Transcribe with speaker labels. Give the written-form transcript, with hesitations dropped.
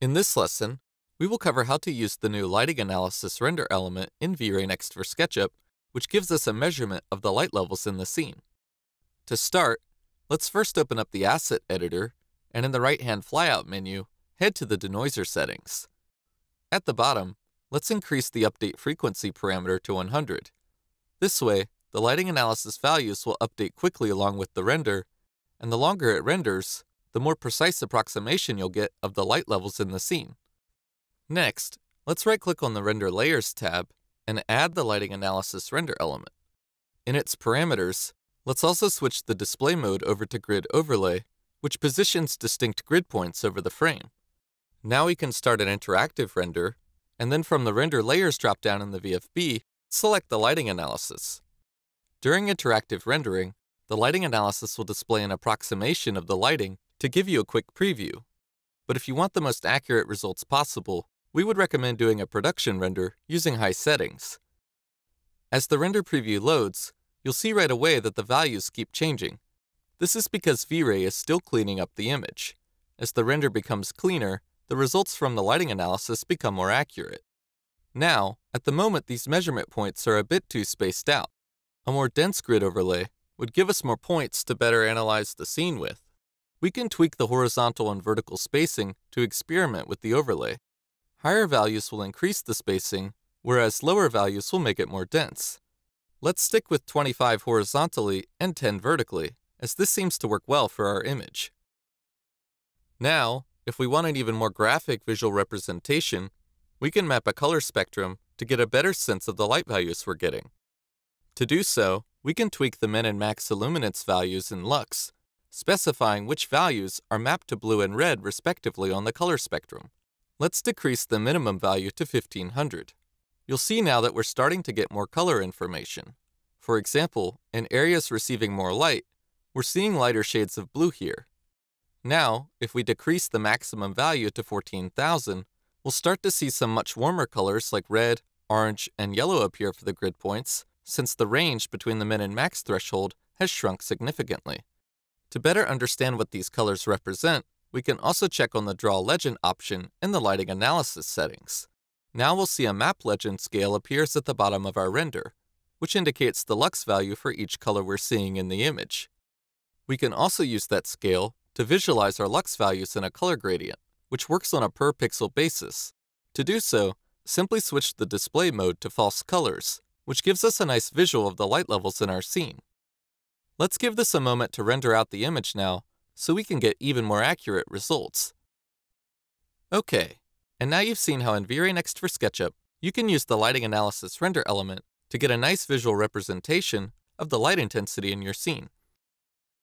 Speaker 1: In this lesson, we will cover how to use the new lighting analysis render element in V-Ray Next for SketchUp, which gives us a measurement of the light levels in the scene. To start, let's first open up the Asset Editor, and in the right-hand flyout menu, head to the Denoiser settings. At the bottom, let's increase the update frequency parameter to 100. This way, the lighting analysis values will update quickly along with the render, and the longer it renders, the more precise approximation you'll get of the light levels in the scene. Next, let's right-click on the Render Layers tab and add the lighting analysis render element. In its parameters, let's also switch the display mode over to Grid Overlay, which positions distinct grid points over the frame. Now we can start an interactive render, and then from the Render Layers dropdown in the VFB, select the lighting analysis. During interactive rendering, the lighting analysis will display an approximation of the lighting to give you a quick preview. But if you want the most accurate results possible, we would recommend doing a production render using high settings. As the render preview loads, you'll see right away that the values keep changing. This is because V-Ray is still cleaning up the image. As the render becomes cleaner, the results from the lighting analysis become more accurate. Now, at the moment, these measurement points are a bit too spaced out. A more dense grid overlay would give us more points to better analyze the scene with. We can tweak the horizontal and vertical spacing to experiment with the overlay. Higher values will increase the spacing, whereas lower values will make it more dense. Let's stick with 25 horizontally and 10 vertically, as this seems to work well for our image. Now, if we want an even more graphic visual representation, we can map a color spectrum to get a better sense of the light values we're getting. To do so, we can tweak the min and max illuminance values in Lux, specifying which values are mapped to blue and red respectively on the color spectrum. Let's decrease the minimum value to 1500. You'll see now that we're starting to get more color information. For example, in areas receiving more light, we're seeing lighter shades of blue here. Now, if we decrease the maximum value to 14,000, we'll start to see some much warmer colors like red, orange, and yellow appear for the grid points, since the range between the min and max threshold has shrunk significantly. To better understand what these colors represent, we can also check on the Draw Legend option in the lighting analysis settings. Now we'll see a map legend scale appears at the bottom of our render, which indicates the lux value for each color we're seeing in the image. We can also use that scale to visualize our lux values in a color gradient, which works on a per pixel basis. To do so, simply switch the display mode to false colors, which gives us a nice visual of the light levels in our scene. Let's give this a moment to render out the image now, so we can get even more accurate results. Okay, and now you've seen how in V-Ray Next for SketchUp, you can use the lighting analysis render element to get a nice visual representation of the light intensity in your scene.